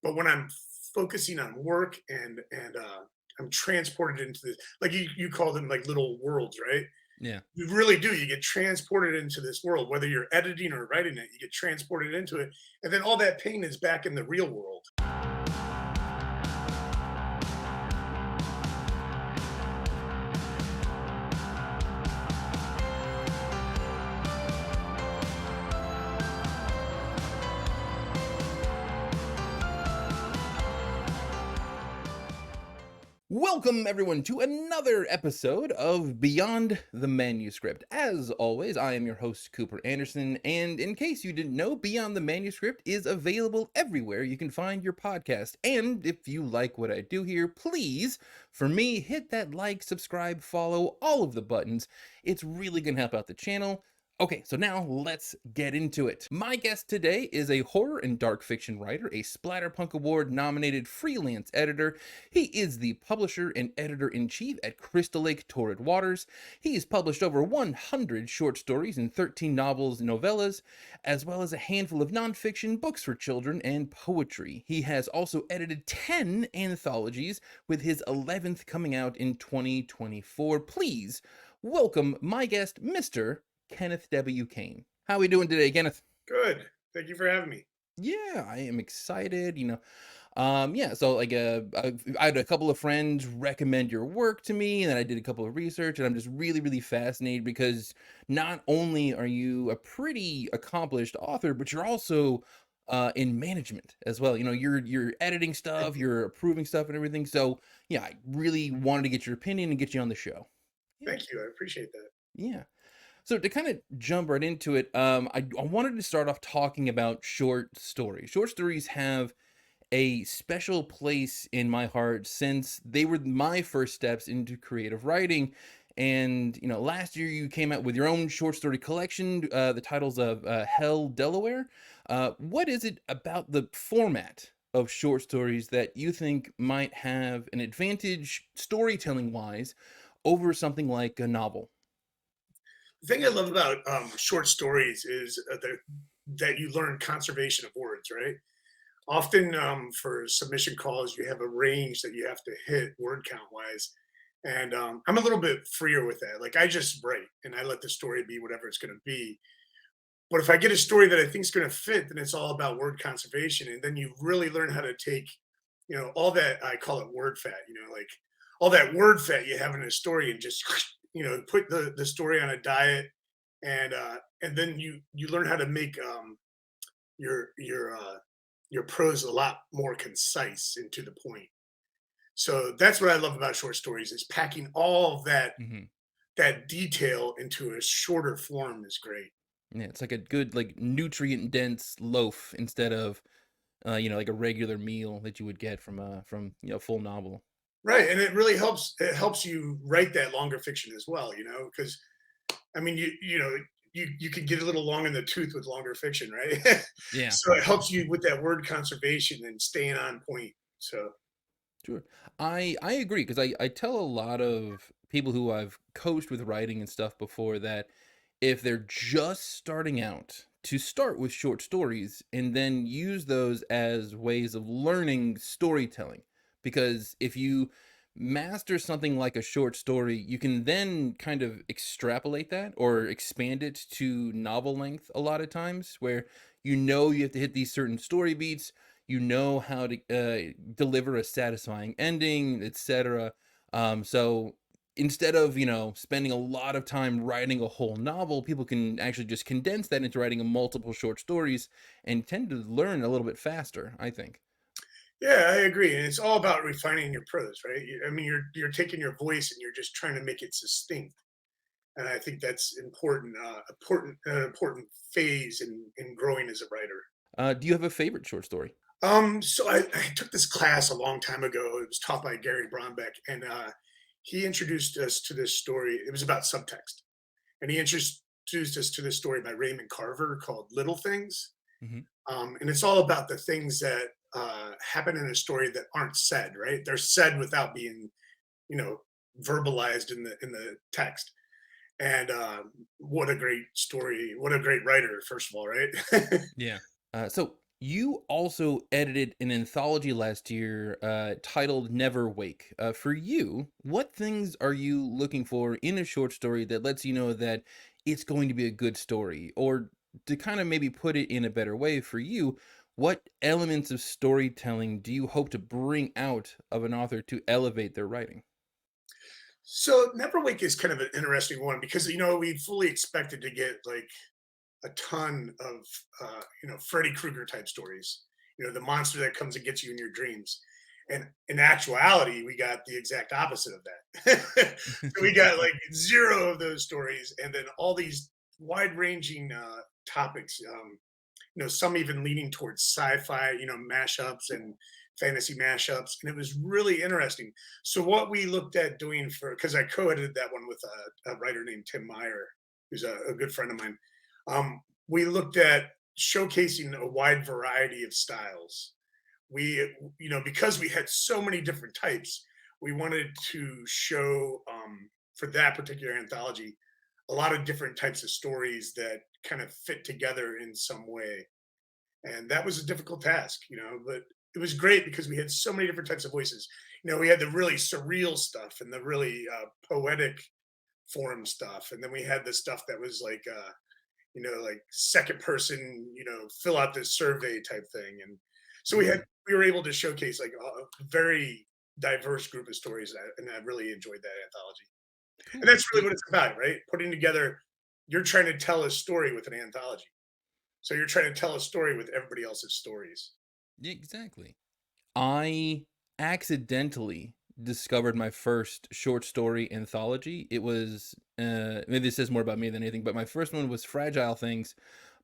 But when I'm focusing on work I'm transported into this, like you call them like little worlds, right? Yeah. You really do. You get transported into this world, whether you're editing or writing it. You get transported into it, and then all that pain is back in the real world. Welcome, everyone, to another episode of Beyond the Manuscript. As always, I am your host, Cooper Anderson, and in case you didn't know, Beyond the Manuscript is available everywhere you can find your podcast. And if you like what I do here, please, for me, hit that like, subscribe, follow, all of the buttons. It's really going to help out the channel. Okay, so now let's get into it. My guest today is a horror and dark fiction writer, a Splatterpunk Award nominated freelance editor. He is the publisher and editor-in-chief at Crystal Lake Torrid Waters. He has published over 100 short stories and 13 novels and novellas, as well as a handful of nonfiction, books for children, and poetry. He has also edited 10 anthologies, with his 11th coming out in 2024. Please welcome my guest, Mr. Kenneth W. Cain. How are we doing today, Kenneth? Good. Thank you for having me. Yeah, I am excited. Yeah, so I had a couple of friends recommend your work to me, and then I did a couple of research, and I'm just really, really fascinated because not only are you a pretty accomplished author, but you're also in management as well. You're editing Thank stuff, you. you're approving stuff and everything. So yeah, I really wanted to get your opinion and get you on the show. Yeah, Thank you. I appreciate that. yeah. So to kind of jump right into it, I wanted to start off talking about short stories. Short stories have a special place in my heart since they were my first steps into creative writing. And last year you came out with your own short story collection. The titles of Hell, Delaware. What is it about the format of short stories that you think might have an advantage storytelling wise over something like a novel? The thing I love about short stories is that you learn conservation of words, right? Often for submission calls, you have a range that you have to hit word count wise. And I'm a little bit freer with that. Like I just write and I let the story be whatever it's going to be. But if I get a story that I think is going to fit, then it's all about word conservation. And then you really learn how to take, all that I call it word fat, like all that word fat you have in a story and just, put the story on a diet. And then you learn how to make your your uh, your prose a lot more concise and to the point. So that's what I love about short stories is packing all of Hmm. that detail into a shorter form is great. Yeah, it's like a good, like, nutrient dense loaf instead of like a regular meal that you would get from a full novel. Right, and it helps you write that longer fiction as well, because I mean you can get a little long in the tooth with longer fiction, right? Yeah, So it helps you with that word conservation and staying on point. So sure. I agree because I tell a lot of people who I've coached with writing and stuff before that if they're just starting out, to start with short stories and then use those as ways of learning storytelling. Because if you master something like a short story, you can then kind of extrapolate that or expand it to novel length a lot of times, where you have to hit these certain story beats, how to deliver a satisfying ending, etc. So instead of spending a lot of time writing a whole novel, people can actually just condense that into writing a multiple short stories and tend to learn a little bit faster, I think. yeah, I agree, and it's all about refining your prose, right? I mean, you're taking your voice and you're just trying to make it succinct, and I think that's important, an important phase in growing as a writer. Do you have a favorite short story? So I took this class a long time ago. It was taught by Gary Brombeck, and he introduced us to this story. It was about subtext, and he introduced us to this story by Raymond Carver called "Little Things," Hmm. and it's all about the things that happen in a story that aren't said. Right? They're said without being, you know, verbalized in the text. And what a great story! What a great writer! First of all, right? Yeah. So You also edited an anthology last year titled Never Wake. For you, what things are you looking for in a short story that lets you know that it's going to be a good story? Or to kind of maybe put it in a better way for you, what elements of storytelling do you hope to bring out of an author to elevate their writing? So Neverwake is kind of an interesting one because we fully expected to get like a ton of Freddy Krueger type stories. The monster that comes and gets you in your dreams. And in actuality, we got the exact opposite of that. So we got like zero of those stories, and then all these wide-ranging topics. Some even leaning towards sci-fi, mashups and fantasy mashups, and it was really interesting. So what we looked at doing because I co-edited that one with a writer named Tim Meyer, who's a good friend of mine. We looked at showcasing a wide variety of styles. Because we had so many different types, we wanted to show for that particular anthology a lot of different types of stories that kind of fit together in some way. And that was a difficult task, but it was great because we had so many different types of voices. We had the really surreal stuff and the really poetic form stuff. And then we had the stuff that was like second person, fill out this survey type thing. And so Yeah, we were able to showcase like a very diverse group of stories. And I really enjoyed that anthology. And cool. that's really what it's about, right? Putting together, you're trying to tell a story with an anthology. So you're trying to tell a story with everybody else's stories. Yeah, exactly. I accidentally discovered my first short story anthology. It was maybe this says more about me than anything, but my first one was Fragile Things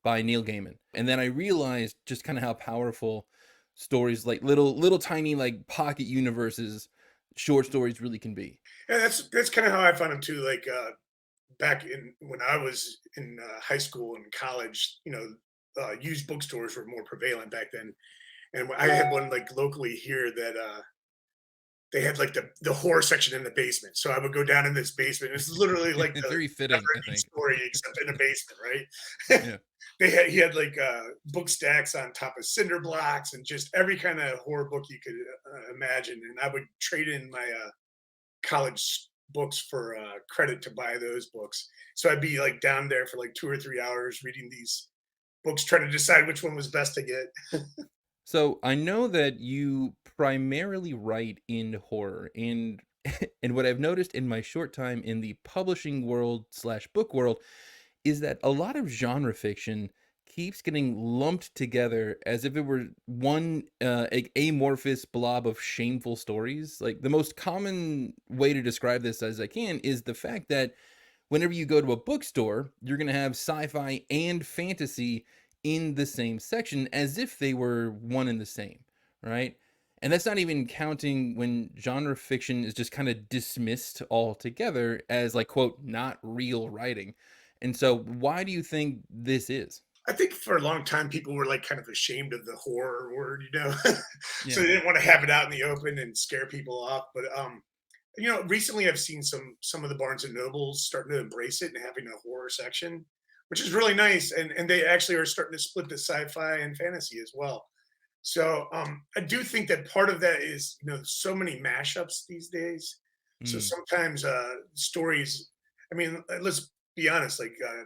by Neil Gaiman. And then I realized just kind of how powerful stories like little tiny like pocket universes short stories really can be. And that's kind of how I found them too. Like back in when I was in high school and college, used bookstores were more prevalent back then. And I had one like locally here that they had like the horror section in the basement. So I would go down in this basement. It's literally like the Very fitting, I never-ending think. story, except in a basement, right? Yeah. He had like book stacks on top of cinder blocks and just every kind of horror book you could imagine. And I would trade in my college books for credit to buy those books. So I'd be like down there for like 2 or 3 hours reading these books, trying to decide which one was best to get. So I know that you primarily write in horror, and and what I've noticed in my short time in the publishing world slash book world is that a lot of genre fiction keeps getting lumped together as if it were one amorphous blob of shameful stories. Like the most common way to describe this as I can is the fact that whenever you go to a bookstore, you're going to have sci-fi and fantasy in the same section as if they were one and the same, right? And that's not even counting when genre fiction is just kind of dismissed altogether as like quote not real writing. And so why do you think this is? I think for a long time people were like kind of ashamed of the horror word. So Yeah. they didn't want to have it out in the open and scare people off. But recently I've seen some of the Barnes and Nobles starting to embrace it and having a horror section, which is really nice. And they actually are starting to split the sci-fi and fantasy as well. So I do think that part of that is so many mashups these days. So Mm, sometimes stories. I mean, let's be honest.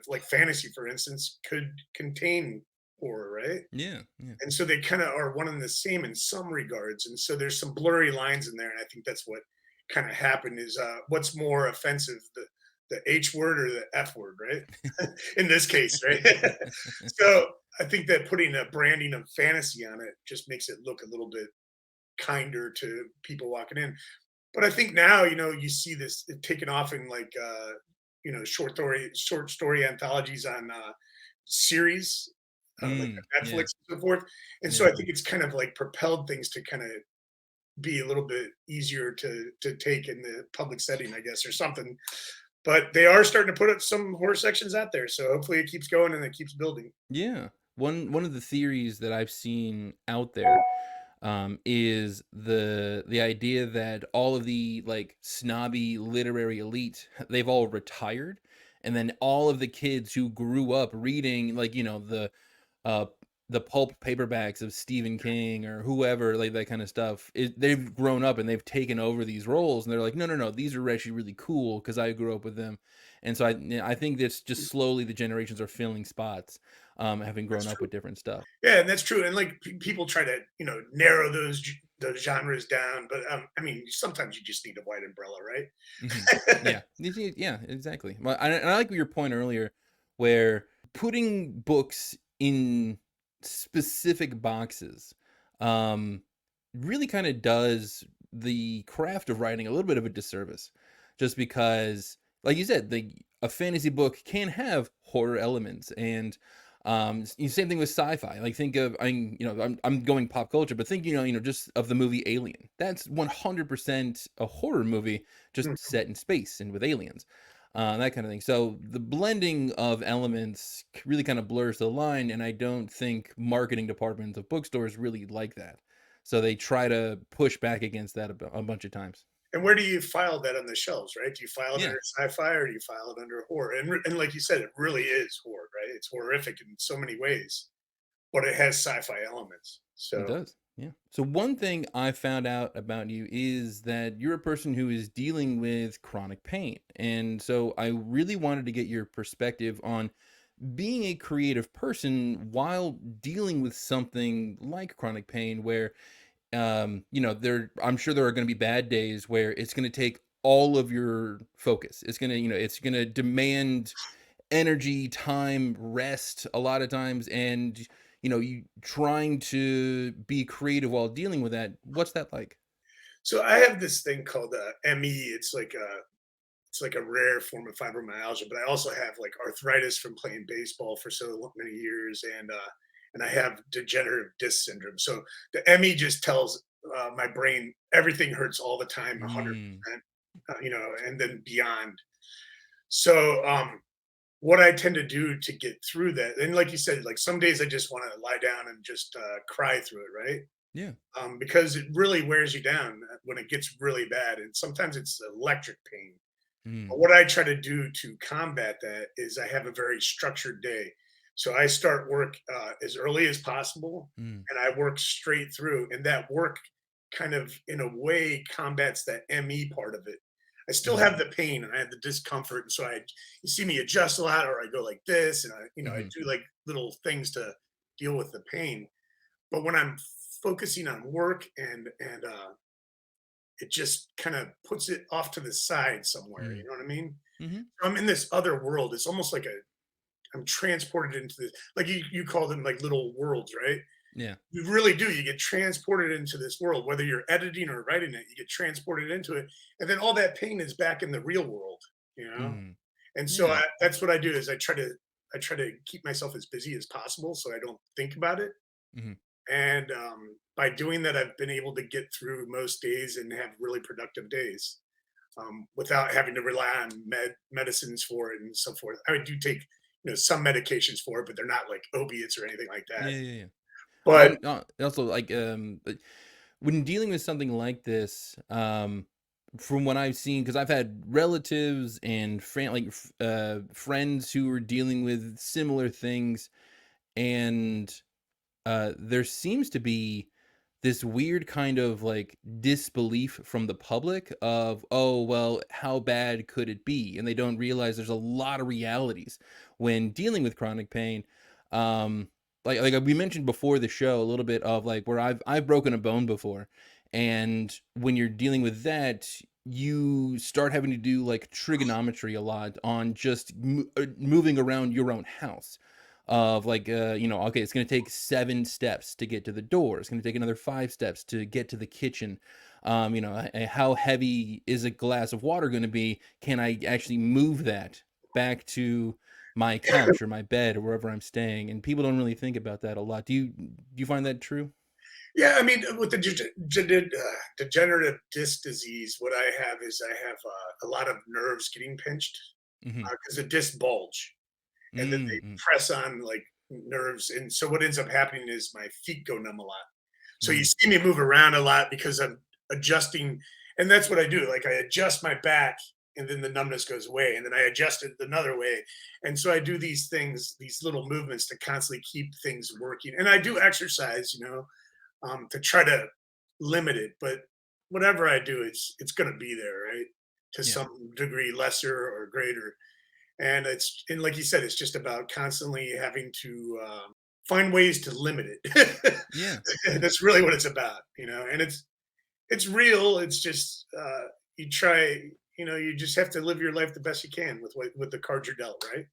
Like fantasy, for instance, could contain horror, right? yeah, yeah. And so they kind of are one and the same in some regards. And so there's some blurry lines in there, and I think that's what kind of happened. Is what's more offensive, the H word or the F word, right? In this case, right? So I think that putting a branding of fantasy on it just makes it look a little bit kinder to people walking in. But I think now, you see this taken off in like short story anthologies on series, like Mm, on Netflix yeah, and so forth. And so yeah. I think it's kind of like propelled things to kind of be a little bit easier to take in the public setting, I guess, or something. But they are starting to put up some horror sections out there, so hopefully it keeps going and it keeps building. Yeah. One of the theories that I've seen out there is the idea that all of the like snobby literary elite they've all retired, and then all of the kids who grew up reading like uh the pulp paperbacks of Stephen King or whoever, like that kind of stuff, they've grown up and they've taken over these roles, and they're like, no, no, no, these are actually really cool because I grew up with them, and so I think that's just slowly the generations are filling spots, having That's grown up true. with different stuff. Yeah, and that's true. And like people try to, narrow those genres down, but I mean, sometimes you just need a white umbrella, Hmm. right? Yeah, yeah, exactly. Well, I like your point earlier, where putting books in specific boxes, um, really kind of does the craft of writing a little bit of a disservice, just because, like you said, a fantasy book can have horror elements, and same thing with sci-fi. Like think of, I'm going pop culture, but think, just of the movie Alien. That's 100% a horror movie, just Mm. set in space and with aliens, that kind of thing. So the blending of elements really kind of blurs the line, and I don't think marketing departments of bookstores really like that. So they try to push back against that a bunch of times. And where do you file that on the shelves, right? Do you file it Yeah, under sci-fi or do you file it under horror? And like you said, it really is horror, right? It's horrific in so many ways, but it has sci-fi elements. it So does. Yeah. So one thing I found out about you is that you're a person who is dealing with chronic pain. And so I really wanted to get your perspective on being a creative person while dealing with something like chronic pain, where there, I'm sure there are going to be bad days where it's going to take all of your focus. It's going to, it's going to demand energy, time, rest a lot of times, and you trying to be creative while dealing with that. What's that like? so I have this thing called ME. It's like a rare form of fibromyalgia, but I also have like arthritis from playing baseball for so many years, and I have degenerative disc syndrome. So the ME just tells my brain everything hurts all the time, Mm, 100%, and then beyond. So what I tend to do to get through that, and like you said, like some days I just want to lie down and just cry through it, right? yeah. Because it really wears you down when it gets really bad, and sometimes it's electric pain. Mm, But what I try to do to combat that is I have a very structured day. So I start work as early as possible mm, and I work straight through. And that work kind of, in a way, combats that ME part of it. I still mm, have the pain and I have the discomfort. And so you see me adjust a lot, or I go like this, and I mm, do like little things to deal with the pain. But when I'm focusing on work and it just kind of puts it off to the side somewhere. You mm, know what I mean? mm, I'm in this other world. It's almost like I'm transported into this, like you call them like little worlds, right? yeah. You really do. You get transported into this world, whether you're editing or writing it, you get transported into it. And then all that pain is back in the real world, you know? Mm, And so yeah. that's what I do is I try to keep myself as busy as possible so I don't think about it. Mm, And by doing that, I've been able to get through most days and have really productive days without having to rely on medicines for it and so forth. I do take some medications for it, but they're not like opiates or anything like that. yeah, yeah, yeah. But Well, also like when dealing with something like this, from what I've seen, because I've had relatives and friends who are dealing with similar things, and there seems to be this weird kind of like disbelief from the public of, oh well, how bad could it be, and they don't realize there's a lot of realities when dealing with chronic pain. um like we mentioned before the show a little bit of like where I've broken a bone before, and when you're dealing with that, you start having to do like trigonometry a lot on just moving around your own house, of like okay, it's going to take 7 steps to get to the door, it's going to take another 5 steps to get to the kitchen. How heavy is a glass of water going to be, can I actually move that back to my couch or my bed or wherever I'm staying? And people don't really think about that a lot. Do you find that true? yeah, I mean, with the degenerative disc disease, what I have is I have a lot of nerves getting pinched Mm-hmm. because the disc bulge, and then they Mm-hmm. press on like nerves, and so what ends up happening is my feet go numb a lot. So you Mm-hmm. see me move around a lot because I'm adjusting, and that's what I do. Like I adjust my back and then the numbness goes away, and then I adjust it another way. And so I do these things, these little movements to constantly keep things working. And I do exercise, to try to limit it. But whatever I do, it's going to be there, right? To Yeah. some degree, lesser or greater. And like you said, it's just about constantly having to find ways to limit it. Yeah. That's really what it's about, And it's real. It's just you try, you just have to live your life the best you can with the cards you're dealt, right?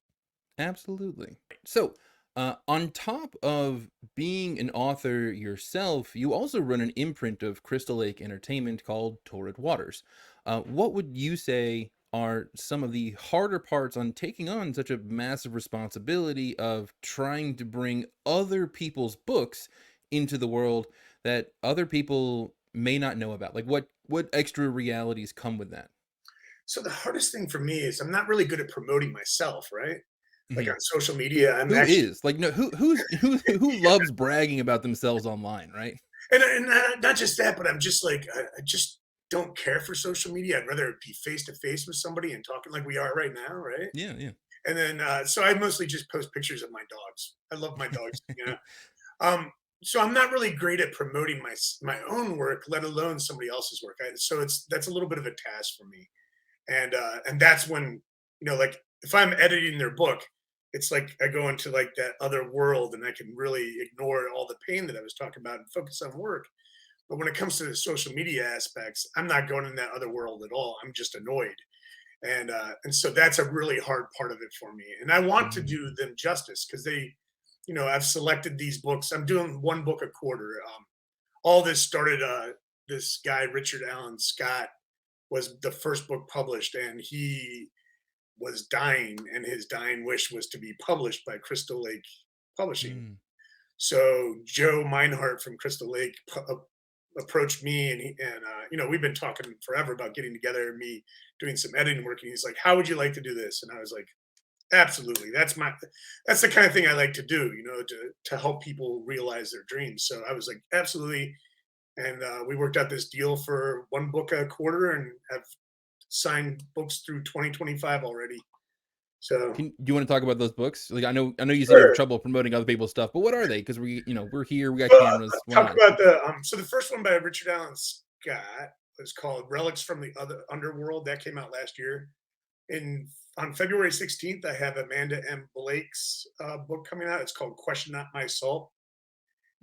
Absolutely. So, on top of being an author yourself, you also run an imprint of Crystal Lake Entertainment called Torrid Waters. What would you say are some of the harder parts on taking on such a massive responsibility of trying to bring other people's books into the world that other people may not know about? Like, what extra realities come with that? So the hardest thing for me is I'm not really good at promoting myself, right? Like Mhm. on social media, I'm Who actually, is like no who loves bragging about themselves online, right? and not just that, but I'm just like I just don't care for social media. I'd rather be face to face with somebody and talking like we are right now, right? Yeah, yeah. And then so I mostly just post pictures of my dogs. I love my dogs. Um, so I'm not really great at promoting my own work, let alone somebody else's work. So that's a little bit of a task for me. And that's when, like if I'm editing their book, it's like I go into like that other world and I can really ignore all the pain that I was talking about and focus on work. But when it comes to the social media aspects, I'm not going in that other world at all. I'm just annoyed. And so that's a really hard part of it for me. And I want to Mm, do them justice because I've selected these books. I'm doing one book a quarter. All this started this guy, Richard Allen Scott, was the first book published, and he was dying, and his dying wish was to be published by Crystal Lake Publishing. mm, So Joe Meinhardt from Crystal Lake approached me, we've been talking forever about getting together, me doing some editing work, and he's like, "How would you like to do this?" And I was like, "Absolutely, that's the kind of thing I like to do, to help people realize their dreams." So I was like, "Absolutely." And we worked out this deal for one book a quarter, and have signed books through 2025 already. So do you want to talk about those books? Like I know you said you have sure. trouble promoting other people's stuff, but what are they? Because we're here, we got Well, cameras. Why talk not? about the first one by Richard Allen Scott was called Relics from the Other Underworld. That came out last year. In On February 16th, I have Amanda M. Blake's book coming out. It's called Question Not My Salt.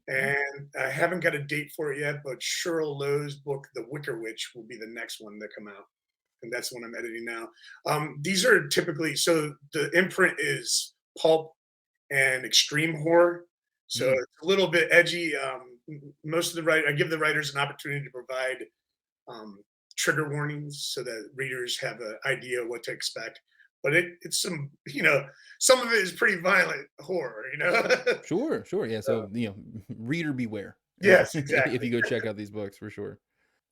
Mm, And I haven't got a date for it yet, but Cheryl Lowe's book, The Wicker Witch, will be the next one to come out. And that's the one I'm editing now. These are typically, so the imprint is pulp and extreme horror. So mm. it's a little bit edgy. Most of I give the writers an opportunity to provide um, trigger warnings so that readers have an idea what to expect. But it's some of it is pretty violent horror. Sure, sure. Yeah. So, So reader beware. yes, If exactly. you go check out these books for sure.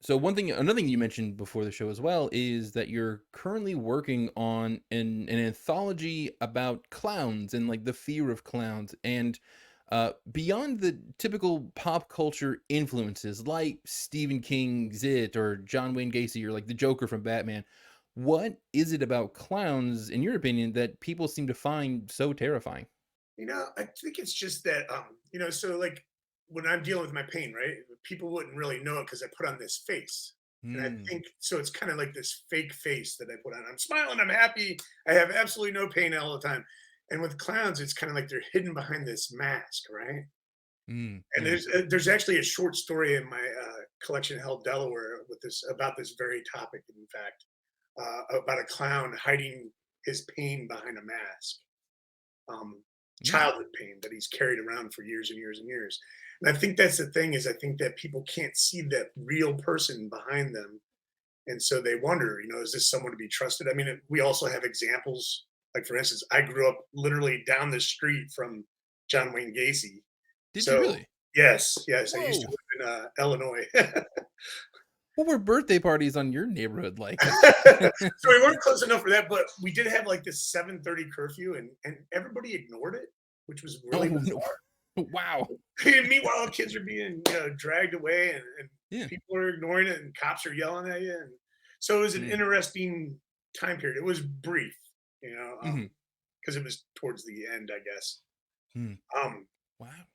So another thing you mentioned before the show as well is that you're currently working on an anthology about clowns and like the fear of clowns and beyond the typical pop culture influences like Stephen King's It or John Wayne Gacy or like the Joker from Batman. What is it about clowns, in your opinion, that people seem to find so terrifying? I think it's just that, so like when I'm dealing with my pain, right? People wouldn't really know it because I put on this face. And I Hmm. think so it's kind of like this fake face that I put on. I'm smiling, I'm happy, I have absolutely no pain all the time. And with clowns, it's kind of like they're hidden behind this mask, right? Mm, And yeah. there's actually a short story in my collection, Held Delaware, with this about this very topic. In fact, about a clown hiding his pain behind a mask, um, Mm, childhood pain that he's carried around for years and years and years. And I think that's the thing is I think that people can't see that real person behind them, and so they wonder, is this someone to be trusted? I mean, we also have examples. Like for instance, I grew up literally down the street from John Wayne Gacy. did you So really? yes, yes, I used to Whoa. live in Illinois. What were birthday parties on your neighborhood like? So we weren't close enough for that, but we did have like this 7:30 curfew, and everybody ignored it, which was Oh really no. bizarre. Wow. And meanwhile, kids are being dragged away, and Yeah. people are ignoring it, and cops are yelling at you. And so it was an Mm, interesting time period. It was brief, you know, Hmm. because it was towards the end, I guess. Hmm. Um, Wow.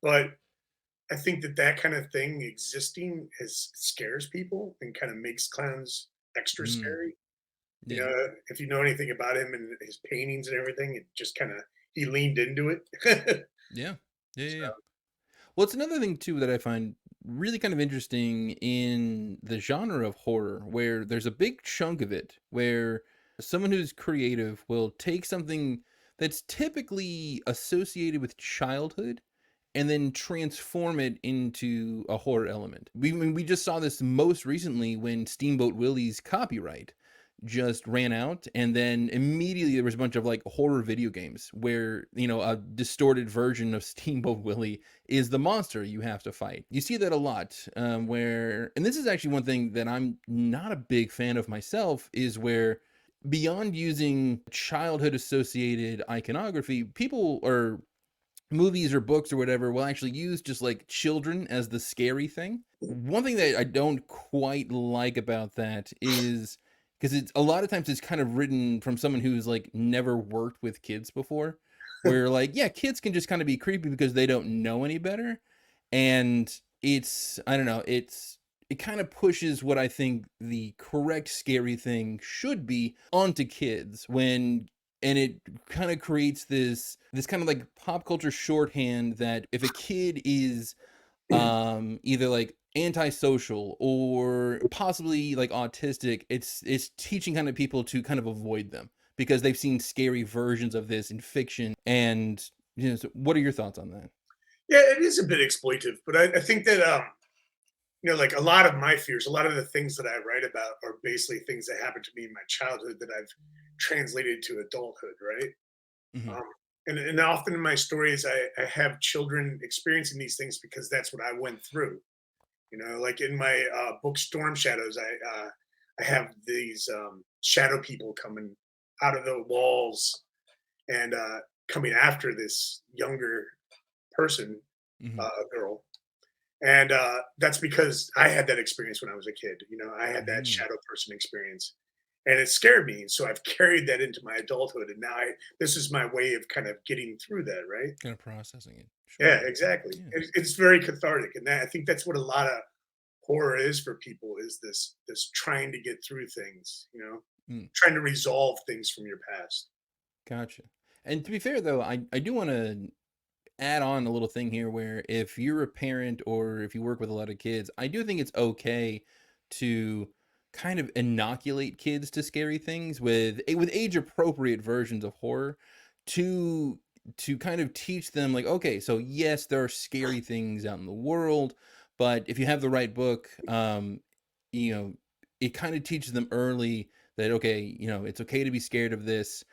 but I think that that kind of thing existing is scares people and kind of makes clowns extra Mm. scary. You Yeah. know, if you know anything about him and his paintings and everything, it just kind of he leaned into it. Yeah. Yeah. Yeah. So, Yeah. Well, it's another thing too that I find really kind of interesting in the genre of horror, where there's a big chunk of it where someone who's creative will take something that's typically associated with childhood and then transform it into a horror element. We just saw this most recently when Steamboat Willie's copyright just ran out, and then immediately there was a bunch of like horror video games where a distorted version of Steamboat Willie is the monster you have to fight. You see that a lot, where, and this is actually one thing that I'm not a big fan of myself, is where beyond using childhood associated iconography, people or movies or books or whatever will actually use just like children as the scary thing. One thing that I don't quite like about that is because it's a lot of times it's kind of written from someone who's like never worked with kids before, where like, yeah, kids can just kind of be creepy because they don't know any better. And I don't know, it kind of pushes what I think the correct scary thing should be onto kids when, and it kind of creates this kind of like pop culture shorthand that if a kid is either like antisocial or possibly like autistic, it's teaching kind of people to kind of avoid them because they've seen scary versions of this in fiction. And so what are your thoughts on that? yeah, it is a bit exploitive, but I think that like a lot of my fears, a lot of the things that I write about are basically things that happened to me in my childhood that I've translated to adulthood, right? Hmm. Um, and often in my stories, I have children experiencing these things because that's what I went through. You know, like in my book Storm Shadows, I have these shadow people coming out of the walls and coming after this younger person, Hmm. a girl, and that's because I had that experience when I was a kid. You know, I had that Mm, shadow person experience, and it scared me. So I've carried that into my adulthood, and now this is my way of kind of getting through that, right? kind of processing it. Yeah, Sure. exactly. Yeah. It's very cathartic, and I think that's what a lot of horror is for people is this trying to get through things, Mm. trying to resolve things from your past. Gotcha. And to be fair though, I do want to add on a little thing here where if you're a parent or if you work with a lot of kids, I do think it's okay to kind of inoculate kids to scary things with age appropriate versions of horror to kind of teach them like, okay, so yes, there are scary things out in the world, but if you have the right book, you know, it kind of teaches them early that okay, it's okay to be scared of this,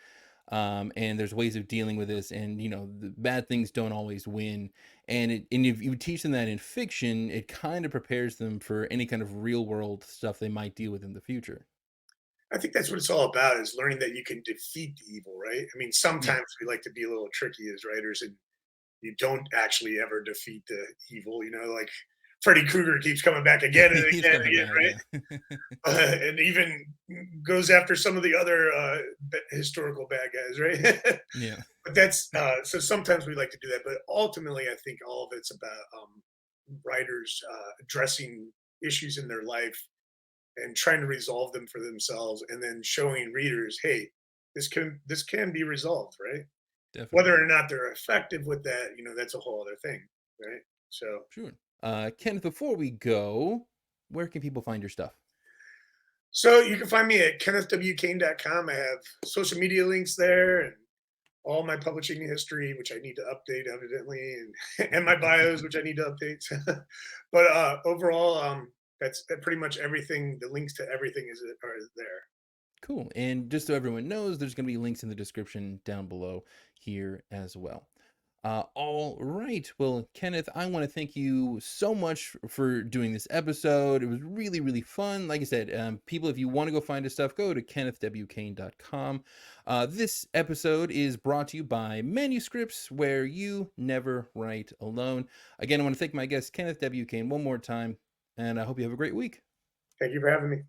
and there's ways of dealing with this, and the bad things don't always win. And if you teach them that in fiction, it kind of prepares them for any kind of real world stuff they might deal with in the future. I think that's what it's all about is learning that you can defeat the evil, right? I mean, Yeah. sometimes we like to be a little tricky as writers and you don't actually ever defeat the evil, like Freddy Krueger keeps coming back again and He's again and coming again, back, right? yeah. And even goes after some of the other historical bad guys, right? Yeah. But that's so sometimes we like to do that, but ultimately, I think all of it's about writers addressing issues in their life and trying to resolve them for themselves, and then showing readers, hey, this can be resolved, right? Whether Definitely. or not they're effective with that, that's a whole other thing, right? So, Sure. Kenneth, before we go, where can people find your stuff? so you can find me at kennethwkane.com. I have social media links there and all my publishing history, which I need to update evidently, and my bios, which I need to update. But overall, that's pretty much everything. The links to everything are there. Cool. And just so everyone knows, there's going to be links in the description down below here as well. All right. Well, Kenneth, I want to thank you so much for doing this episode. It was really, really fun. Like I said, people, if you want to go find his stuff, go to kennethwkane.com. This episode is brought to you by Manuscripts, where you never write alone. Again, I want to thank my guest, Kenneth W. Kane, one more time, and I hope you have a great week. Thank you for having me.